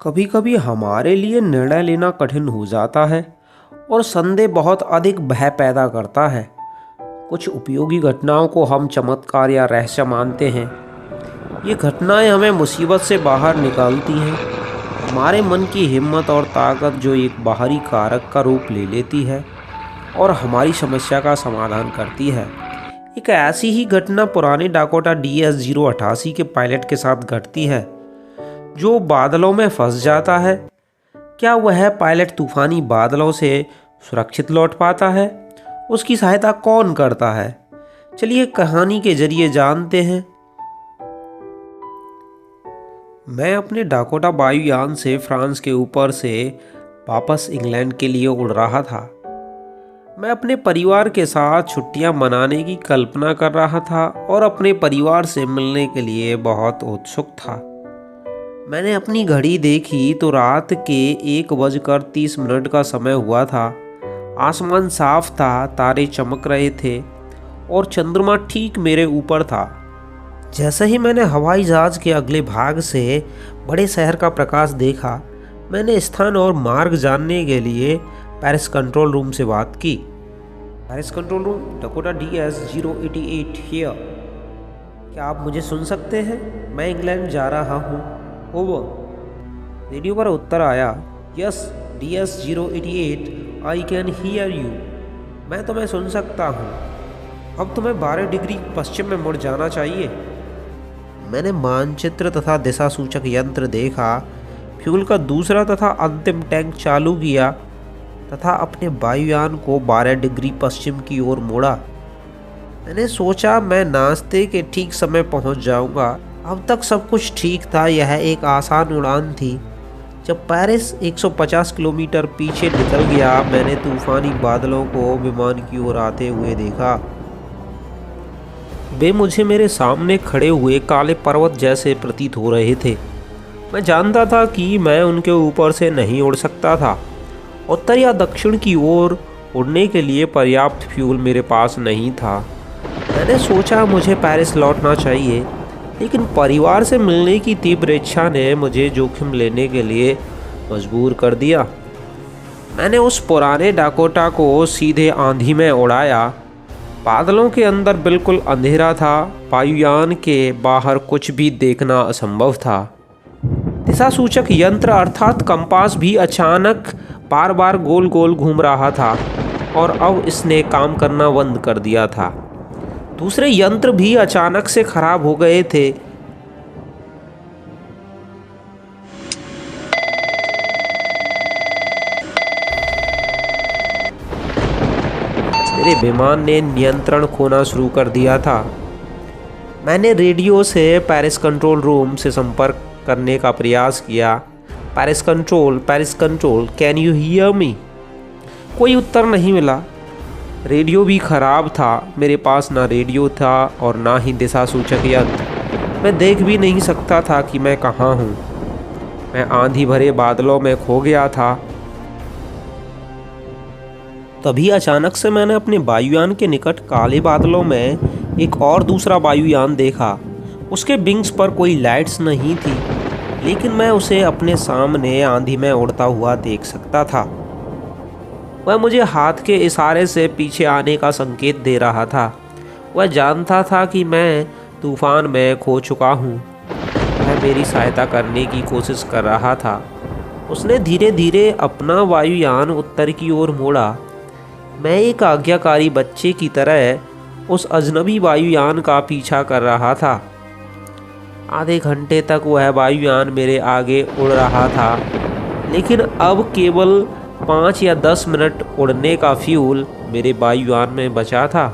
कभी कभी हमारे लिए निर्णय लेना कठिन हो जाता है और संदेह बहुत अधिक भय पैदा करता है। कुछ उपयोगी घटनाओं को हम चमत्कार या रहस्य मानते हैं। ये घटनाएं हमें मुसीबत से बाहर निकालती हैं। हमारे मन की हिम्मत और ताकत जो एक बाहरी कारक का रूप ले लेती है और हमारी समस्या का समाधान करती है। एक ऐसी ही घटना पुराने डाकोटा DS-088 के पायलट के साथ घटती है जो बादलों में फंस जाता है। क्या वह पायलट तूफानी बादलों से सुरक्षित लौट पाता है? उसकी सहायता कौन करता है? चलिए कहानी के जरिए जानते हैं। मैं अपने डाकोटा वायुयान से फ्रांस के ऊपर से वापस इंग्लैंड के लिए उड़ रहा था। मैं अपने परिवार के साथ छुट्टियां मनाने की कल्पना कर रहा था और अपने परिवार से मिलने के लिए बहुत उत्सुक था। मैंने अपनी घड़ी देखी तो रात के 1:30 का समय हुआ था। आसमान साफ था, तारे चमक रहे थे और चंद्रमा ठीक मेरे ऊपर था। जैसे ही मैंने हवाई जहाज के अगले भाग से बड़े शहर का प्रकाश देखा, मैंने स्थान और मार्ग जानने के लिए पेरिस कंट्रोल रूम से बात की। Paris control room, Dakota DS-088 here. क्या आप मुझे सुन सकते हैं? मैं इंग्लैंड जा रहा हूँ। ओवर। रेडियो पर उत्तर आया, yes DS-088, I can hear you. मैं तुम्हें सुन सकता हूँ। अब तुम्हें 12 डिग्री पश्चिम में मुड़ जाना चाहिए। मैंने मानचित्र तथा दिशा सूचक यंत्र देखा, फ्यूल का दूसरा तथा अंतिम टैंक चालू किया तथा अपने वायुयान को 12 डिग्री पश्चिम की ओर मोड़ा। मैंने सोचा मैं नाश्ते के ठीक समय पहुंच जाऊंगा। अब तक सब कुछ ठीक था। यह एक आसान उड़ान थी। जब पेरिस 150 किलोमीटर पीछे निकल गया, मैंने तूफानी बादलों को विमान की ओर आते हुए देखा। वे मुझे मेरे सामने खड़े हुए काले पर्वत जैसे प्रतीत हो रहे थे। मैं जानता था कि मैं उनके ऊपर से नहीं उड़ सकता था। उत्तर या दक्षिण की ओर उड़ने के लिए पर्याप्त फ्यूल मेरे पास नहीं था। मैंने सोचा मुझे पेरिस लौटना चाहिए, लेकिन परिवार से मिलने की तीव्र इच्छा ने मुझे जोखिम लेने के लिए मजबूर कर दिया। मैंने उस पुराने डाकोटा को सीधे आंधी में उड़ाया। बादलों के अंदर बिल्कुल अंधेरा था। वायुयान के बाहर कुछ भी देखना असंभव था। दिशा सूचक यंत्र अर्थात कंपास भी अचानक बार बार गोल गोल घूम रहा था और अब इसने काम करना बंद कर दिया था। दूसरे यंत्र भी अचानक से खराब हो गए थे। मेरे विमान ने नियंत्रण खोना शुरू कर दिया था। मैंने रेडियो से पेरिस कंट्रोल रूम से संपर्क करने का प्रयास किया। Paris control, can you hear me? कोई उत्तर नहीं मिला। रेडियो भी खराब था। मेरे पास ना रेडियो था और ना ही दिशा सूचक यंत्र। मैं देख भी नहीं सकता था कि मैं कहाँ हूँ। मैं आंधी भरे बादलों में खो गया था। तभी अचानक से मैंने अपने वायुयान के निकट काले बादलों में एक और दूसरा वायुयान देखा। उसके विंग्स पर कोई लाइट्स नहीं थी, लेकिन मैं उसे अपने सामने आंधी में उड़ता हुआ देख सकता था। वह मुझे हाथ के इशारे से पीछे आने का संकेत दे रहा था। वह जानता था कि मैं तूफान में खो चुका हूँ। वह मेरी सहायता करने की कोशिश कर रहा था। उसने धीरे धीरे अपना वायुयान उत्तर की ओर मोड़ा। मैं एक आज्ञाकारी बच्चे की तरह उस अजनबी वायुयान का पीछा कर रहा था। आधे घंटे तक वह वायुयान मेरे आगे उड़ रहा था, लेकिन अब केवल 5 या 10 मिनट उड़ने का फ्यूल मेरे वायुयान में बचा था।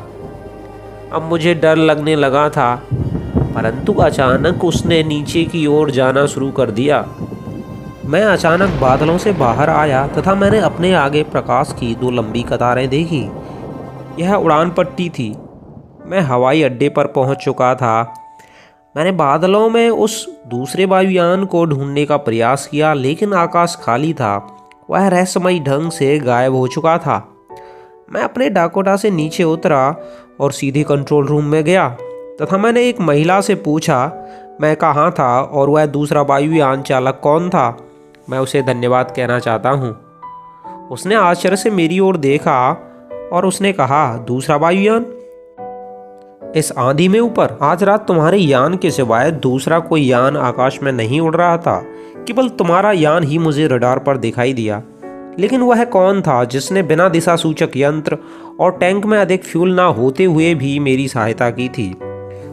अब मुझे डर लगने लगा था, परंतु अचानक उसने नीचे की ओर जाना शुरू कर दिया। मैं अचानक बादलों से बाहर आया तथा मैंने अपने आगे प्रकाश की 2 लंबी कतारें देखी। यह उड़ान पट्टी थी। मैं हवाई अड्डे पर पहुंच चुका था। मैंने बादलों में उस दूसरे वायुयान को ढूंढने का प्रयास किया, लेकिन आकाश खाली था। वह रहस्यमयी ढंग से गायब हो चुका था। मैं अपने डाकोटा से नीचे उतरा और सीधे कंट्रोल रूम में गया तथा मैंने एक महिला से पूछा मैं कहाँ था और वह दूसरा वायुयान चालक कौन था। मैं उसे धन्यवाद कहना चाहता हूँ। उसने आश्चर्य से मेरी ओर देखा और उसने कहा, दूसरा वायुयान? इस आंधी में ऊपर? आज रात तुम्हारे यान के सिवाय दूसरा कोई यान आकाश में नहीं उड़ रहा था। केवल तुम्हारा यान ही मुझे रडार पर दिखाई दिया। लेकिन वह कौन था जिसने बिना दिशा सूचक यंत्र और टैंक में अधिक फ्यूल ना होते हुए भी मेरी सहायता की थी?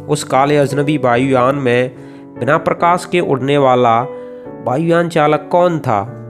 उस काले अजनबी वायुयान में बिना प्रकाश के उड़ने वाला वायुयान चालक कौन था?